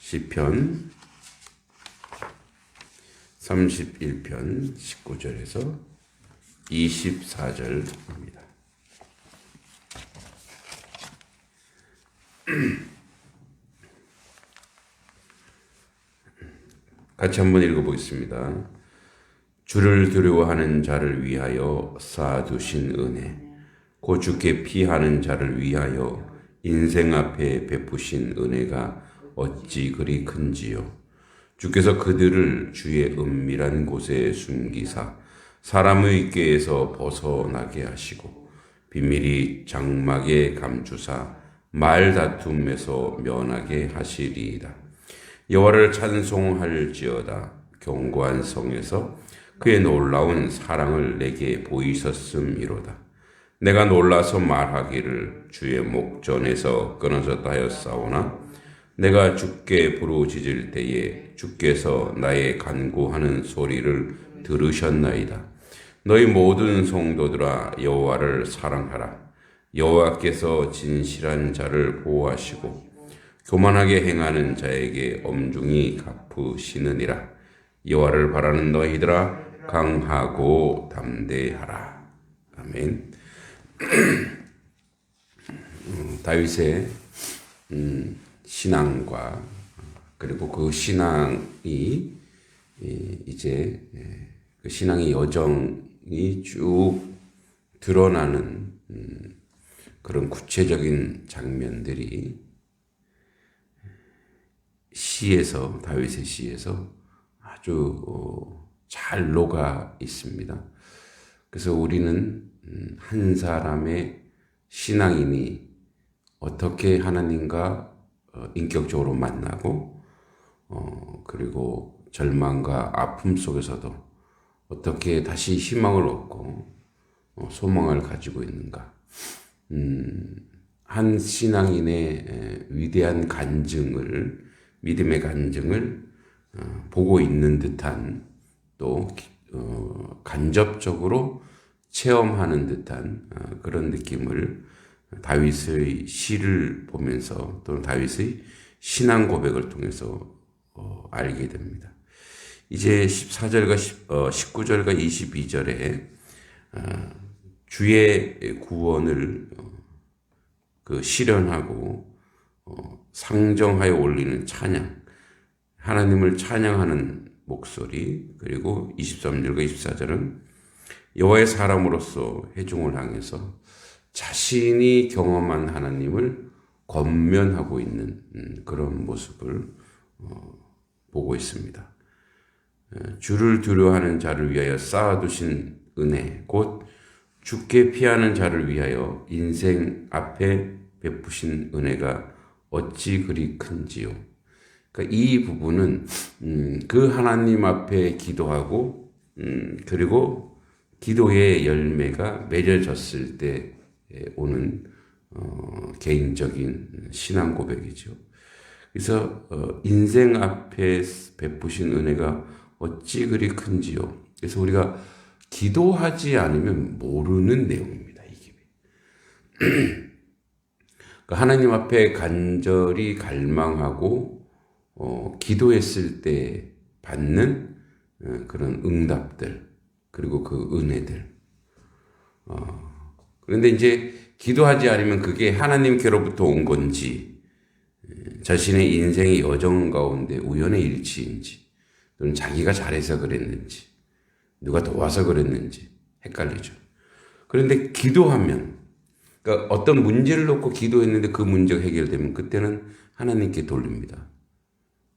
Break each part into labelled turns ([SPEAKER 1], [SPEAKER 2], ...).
[SPEAKER 1] 시편 31편 19절에서 24절입니다. 같이 한번 읽어보겠습니다. 주를 두려워하는 자를 위하여 쌓아두신 은혜, 곧 주께 피하는 자를 위하여 인생 앞에 베푸신 은혜가 어찌 그리 큰지요. 주께서 그들을 주의 은밀한 곳에 숨기사 사람의 꾀에서 벗어나게 하시고 비밀이 장막에 감추사 말다툼에서 면하게 하시리이다. 여호와를 찬송할지어다. 견고한 성에서 그의 놀라운 사랑을 내게 보이셨음이로다. 내가 놀라서 말하기를 주의 목전에서 끊어졌다 하였사오나 내가 주께 부르짖을 때에 주께서 나의 간구하는 소리를 들으셨나이다. 너희 모든 성도들아 여호와를 사랑하라. 여호와께서 진실한 자를 보호하시고 교만하게 행하는 자에게 엄중히 갚으시느니라. 여호와를 바라는 너희들아 강하고 담대하라. 아멘. 다윗의 신앙과 그리고 그 신앙이 이제 그 신앙의 여정이 쭉 드러나는 그런 구체적인 장면들이 시에서, 다윗의 시에서 아주 잘 녹아 있습니다. 그래서 우리는 한 사람의 신앙인이 어떻게 하나님과 인격적으로 만나고 그리고 절망과 아픔 속에서도 어떻게 다시 희망을 얻고 소망을 가지고 있는가. 한 신앙인의 위대한 간증을, 믿음의 간증을 보고 있는 듯한, 또 간접적으로 체험하는 듯한 그런 느낌을 다윗의 시를 보면서 또는 다윗의 신앙 고백을 통해서 알게 됩니다. 이제 19절과 22절에 주의 구원을 실현하고 상정하여 올리는 찬양, 하나님을 찬양하는 목소리, 그리고 23절과 24절은 여호와의 사람으로서 회중을 향해서 자신이 경험한 하나님을 권면하고 있는 그런 모습을 보고 있습니다. 주를 두려워하는 자를 위하여 쌓아두신 은혜, 곧 주께 피하는 자를 위하여 인생 앞에 베푸신 은혜가 어찌 그리 큰지요. 그러니까 이 부분은 그 하나님 앞에 기도하고 그리고 기도의 열매가 맺어졌을 때 오는 개인적인 신앙 고백이죠. 그래서 인생 앞에 베푸신 은혜가 어찌 그리 큰지요. 그래서 우리가 기도하지 않으면 모르는 내용입니다. 이게 그러니까 하나님 앞에 간절히 갈망하고 기도했을 때 받는 그런 응답들, 그리고 그 은혜들. 그런데 이제 기도하지 않으면 그게 하나님께로부터 온 건지, 자신의 인생의 여정 가운데 우연의 일치인지, 또는 자기가 잘해서 그랬는지, 누가 도와서 그랬는지 헷갈리죠. 그런데 기도하면, 그러니까 어떤 문제를 놓고 기도했는데 그 문제가 해결되면 그때는 하나님께 돌립니다.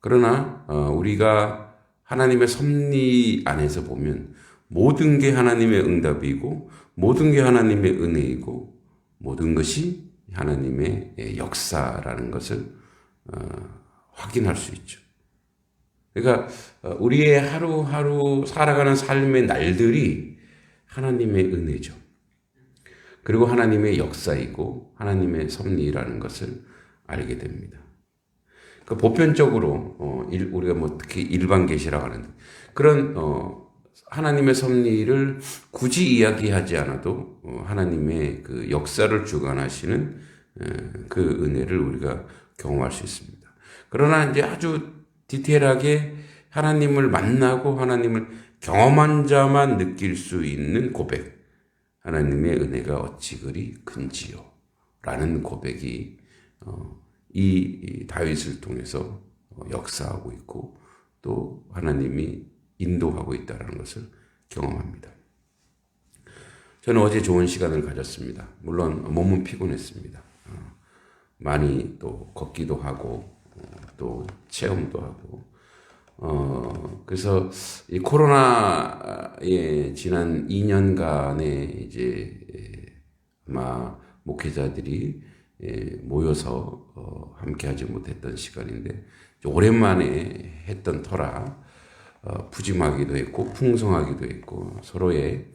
[SPEAKER 1] 그러나 우리가 하나님의 섭리 안에서 보면 모든 게 하나님의 응답이고 모든 게 하나님의 은혜이고 모든 것이 하나님의 역사라는 것을 확인할 수 있죠. 그러니까 우리의 하루하루 살아가는 삶의 날들이 하나님의 은혜죠. 그리고 하나님의 역사이고 하나님의 섭리라는 것을 알게 됩니다. 그러니까 보편적으로 우리가 특히 일반 계시라고 하는데 그런 하나님의 섭리를 굳이 이야기하지 않아도 하나님의 그 역사를 주관하시는 그 은혜를 우리가 경험할 수 있습니다. 그러나 이제 아주 디테일하게 하나님을 만나고 하나님을 경험한 자만 느낄 수 있는 고백. 하나님의 은혜가 어찌 그리 큰지요. 라는 고백이 이 다윗을 통해서 역사하고 있고 또 하나님이 인도하고 있다는 것을 경험합니다. 저는 어제 좋은 시간을 가졌습니다. 물론 몸은 피곤했습니다. 많이 또 걷기도 하고 또 체험도 하고 그래서 이 코로나에 지난 2년간의 이제 아마 목회자들이 모여서 함께하지 못했던 시간인데 오랜만에 했던 터라 푸짐하기도 했고 풍성하기도 했고 서로의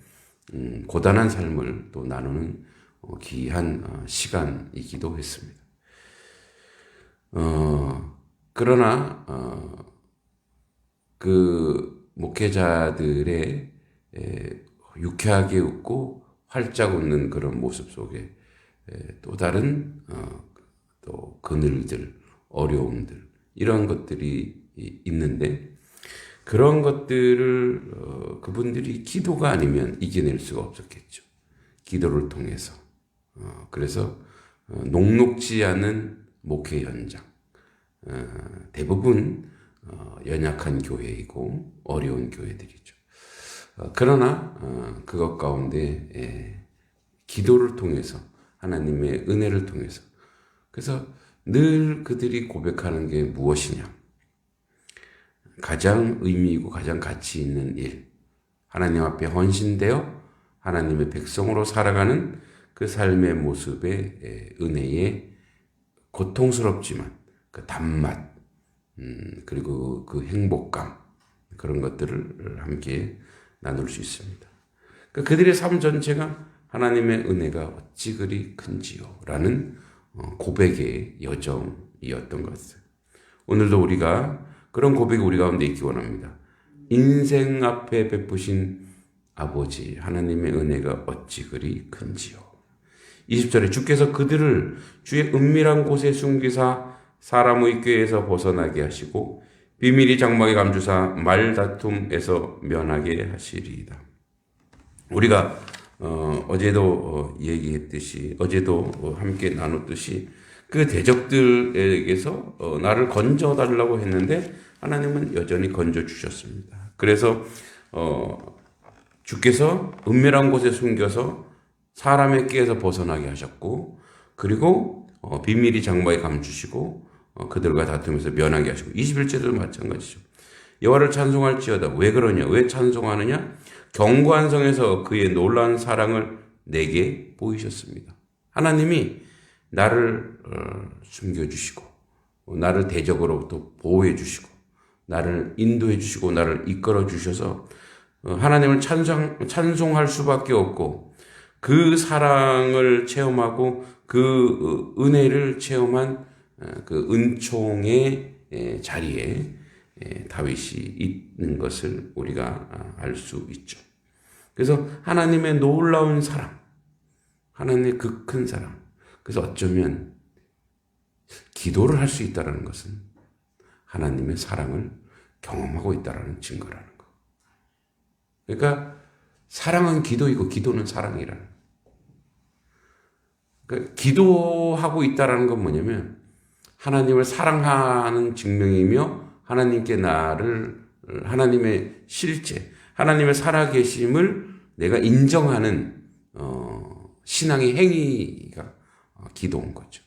[SPEAKER 1] 고단한 삶을 또 나누는 귀한 시간이기도 했습니다. 그러나 그 목회자들의 유쾌하게 웃고 활짝 웃는 그런 모습 속에 또 다른 또 그늘들, 어려움들 이런 것들이 있는데 그런 것들을 그분들이 기도가 아니면 이겨낼 수가 없었겠죠. 기도를 통해서. 그래서 녹록지 않은 목회 현장. 대부분 연약한 교회이고 어려운 교회들이죠. 그러나 그것 가운데 기도를 통해서 하나님의 은혜를 통해서 그래서 늘 그들이 고백하는 게 무엇이냐. 가장 의미 있고 가장 가치 있는 일. 하나님 앞에 헌신되어 하나님의 백성으로 살아가는 그 삶의 모습의 은혜의 고통스럽지만 그 단맛 그리고 그 행복감 그런 것들을 함께 나눌 수 있습니다. 그들의 삶 전체가 하나님의 은혜가 어찌 그리 큰지요 라는 고백의 여정이었던 것을 오늘도 우리가 그런 고백이 우리 가운데 있기 원합니다. 인생 앞에 베푸신 아버지 하나님의 은혜가 어찌 그리 큰지요. 20절에 주께서 그들을 주의 은밀한 곳에 숨기사 사람의 꾀에서 벗어나게 하시고 비밀이 장막에 감추사 말다툼에서 면하게 하시리이다. 우리가 어제도 얘기했듯이 어제도 함께 나눴듯이 그 대적들에게서 나를 건져달라고 했는데 하나님은 여전히 건져주셨습니다. 그래서 주께서 은밀한 곳에 숨겨서 사람의 꾀에서 벗어나게 하셨고 그리고 비밀이 장막에 감추시고 그들과 다투면서 면하게 하시고 21절도 마찬가지죠. 여호와를 찬송할지어다. 왜 그러냐? 왜 찬송하느냐? 견고한 성에서 그의 놀라운 사랑을 내게 보이셨습니다. 하나님이 나를 숨겨주시고 나를 대적으로부터 보호해 주시고 나를 인도해 주시고 나를 이끌어 주셔서 하나님을 찬송할 수밖에 없고 그 사랑을 체험하고 그 은혜를 체험한 그 은총의 자리에 다윗이 있는 것을 우리가 알 수 있죠. 그래서 하나님의 놀라운 사랑, 하나님의 그 큰 사랑. 그래서 어쩌면 기도를 할 수 있다는 것은 하나님의 사랑을 경험하고 있다는 증거라는 거. 그러니까 사랑은 기도이고 기도는 사랑이라는 거. 그러니까 기도하고 있다는 건 뭐냐면 하나님을 사랑하는 증명이며 하나님께 나를 하나님의 실제, 하나님의 살아계심을 내가 인정하는 신앙의 행위가 기도인 거죠.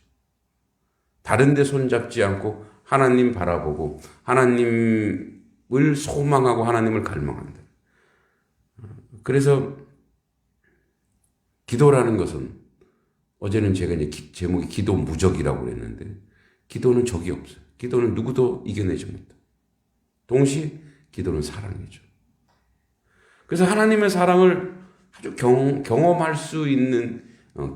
[SPEAKER 1] 다른 데 손잡지 않고 하나님 바라보고 하나님을 소망하고 하나님을 갈망한다. 그래서 기도라는 것은 어제는 제가 이제 제목이 기도 무적이라고 그랬는데 기도는 적이 없어요. 기도는 누구도 이겨내지 못해. 동시에 기도는 사랑이죠. 그래서 하나님의 사랑을 아주 경험할 수 있는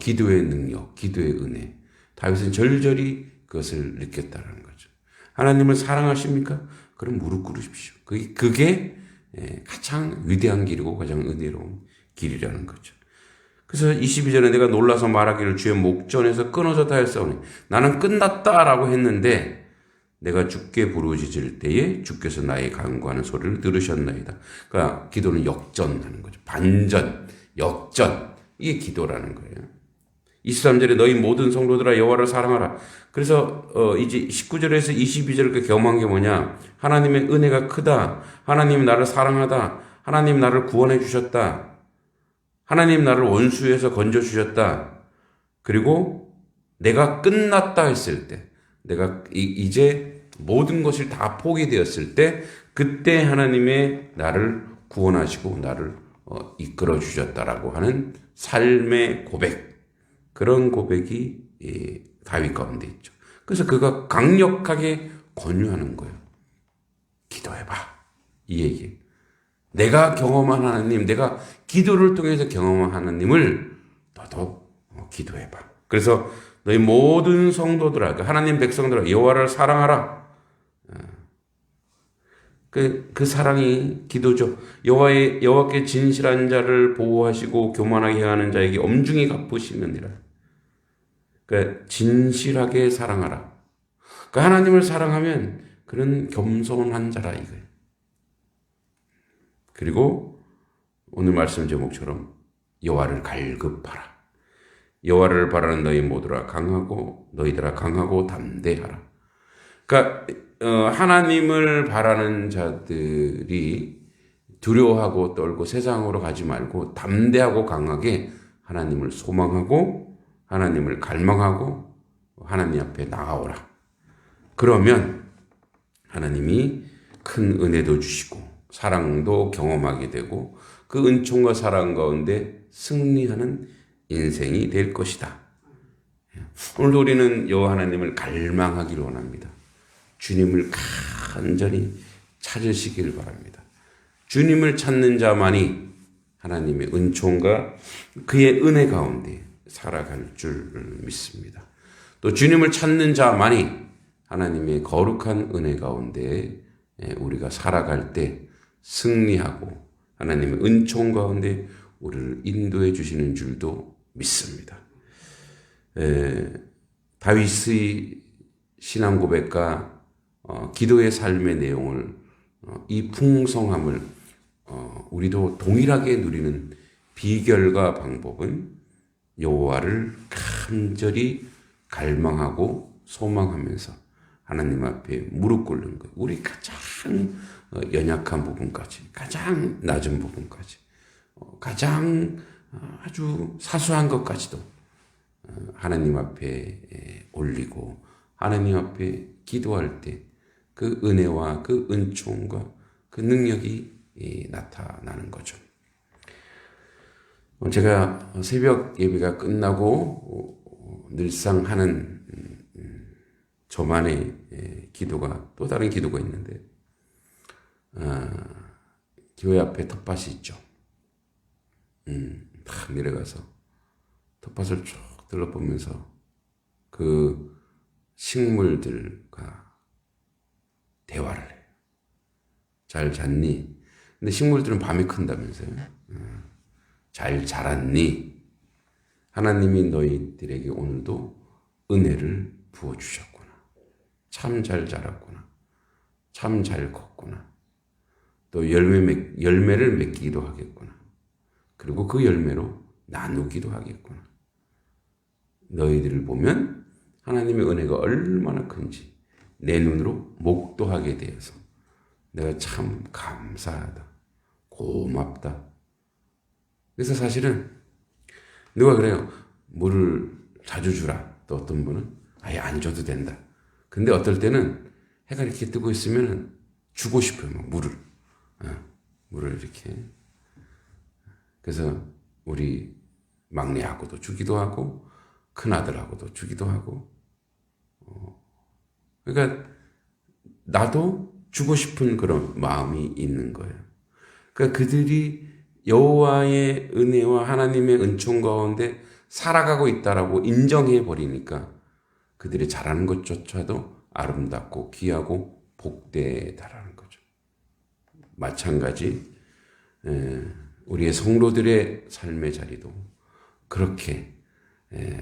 [SPEAKER 1] 기도의 능력, 기도의 은혜. 다윗은 절절히 그것을 느꼈다는 거죠. 하나님을 사랑하십니까? 그럼 무릎 꿇으십시오. 그게 가장 위대한 길이고 가장 은혜로운 길이라는 거죠. 그래서 22절에 내가 놀라서 말하기를 주의 목전에서 끊어져 다했사오니 나는 끝났다라고 했는데 내가 주께 부르짖을 때에 주께서 나의 간구하는 소리를 들으셨나이다. 그러니까 기도는 역전하는 거죠. 반전, 역전. 이게 기도라는 거예요. 23절에 너희 모든 성도들아 여호와를 사랑하라. 그래서 이제 19절에서 22절 경험한 게 뭐냐? 하나님의 은혜가 크다. 하나님 나를 사랑하다. 하나님 나를 구원해 주셨다. 하나님 나를 원수에서 건져 주셨다. 그리고 내가 끝났다 했을 때, 내가 이제 모든 것이 다 포기되었을 때, 그때 하나님의 나를 구원하시고 나를 이끌어 주셨다라고 하는 삶의 고백. 그런 고백이 다윗 가운데 있죠. 그래서 그가 강력하게 권유하는 거예요. 기도해봐. 이 얘기. 내가 경험한 하나님, 내가 기도를 통해서 경험한 하나님을 너도 기도해봐. 그래서 너희 모든 성도들아, 하나님 백성들아, 여호와를 사랑하라. 그 사랑이 기도죠. 여호와께 진실한 자를 보호하시고 교만하게 하는 자에게 엄중히 갚으시느니라. 그러니까 진실하게 사랑하라. 그러니까 하나님을 사랑하면 그런 겸손한 자라 이거예요. 그리고 오늘 말씀 제목처럼 여호와를 갈급하라. 여호와를 바라는 너희 모두라 너희들아 강하고 담대하라. 그러니까 하나님을 바라는 자들이 두려워하고 떨고 세상으로 가지 말고 담대하고 강하게 하나님을 소망하고 하나님을 갈망하고 하나님 앞에 나아오라. 그러면 하나님이 큰 은혜도 주시고 사랑도 경험하게 되고 그 은총과 사랑 가운데 승리하는 인생이 될 것이다. 오늘도 우리는 여호와 하나님을 갈망하기를 원합니다. 주님을 간절히 찾으시길 바랍니다. 주님을 찾는 자만이 하나님의 은총과 그의 은혜 가운데 살아갈 줄 믿습니다. 또 주님을 찾는 자만이 하나님의 거룩한 은혜 가운데 우리가 살아갈 때 승리하고 하나님의 은총 가운데 우리를 인도해 주시는 줄도 믿습니다. 다윗의 신앙 고백과 기도의 삶의 내용을 이 풍성함을 우리도 동일하게 누리는 비결과 방법은 여호와를 간절히 갈망하고 소망하면서 하나님 앞에 무릎 꿇는 것. 우리 가장 연약한 부분까지, 가장 낮은 부분까지, 가장 아주 사소한 것까지도 하나님 앞에 올리고 하나님 앞에 기도할 때 그 은혜와 그 은총과 그 능력이 나타나는 거죠. 제가 새벽 예배가 끝나고 늘상 하는 저만의 기도가 또 다른 기도가 있는데 교회 앞에 텃밭이 있죠. 딱 내려가서 텃밭을 쭉 둘러보면서 그 식물들과 대화를 해요. 잘 잤니? 근데 식물들은 밤에 큰다면서요. 잘 자랐니? 하나님이 너희들에게 오늘도 은혜를 부어주셨구나. 참 잘 자랐구나. 참 잘 컸구나. 또 열매를 맺기도 하겠구나. 그리고 그 열매로 나누기도 하겠구나. 너희들을 보면 하나님의 은혜가 얼마나 큰지 내 눈으로 목도하게 되어서 내가 참 감사하다. 고맙다. 그래서 사실은 누가 그래요. 물을 자주 주라. 또 어떤 분은 아예 안 줘도 된다. 근데 어떨 때는 해가 이렇게 뜨고 있으면 주고 싶어요. 막 물을 이렇게. 그래서 우리 막내하고도 주기도 하고 큰아들하고도 주기도 하고 그러니까 나도 주고 싶은 그런 마음이 있는 거예요. 그러니까 그들이 여호와의 은혜와 하나님의 은총 가운데 살아가고 있다라고 인정해 버리니까 그들이 잘하는 것조차도 아름답고 귀하고 복되다라는 거죠. 마찬가지 우리의 성도들의 삶의 자리도 그렇게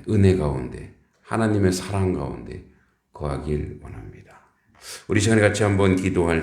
[SPEAKER 1] 은혜 가운데 하나님의 사랑 가운데 거하길 원합니다. 우리 시간에 같이 한번 기도할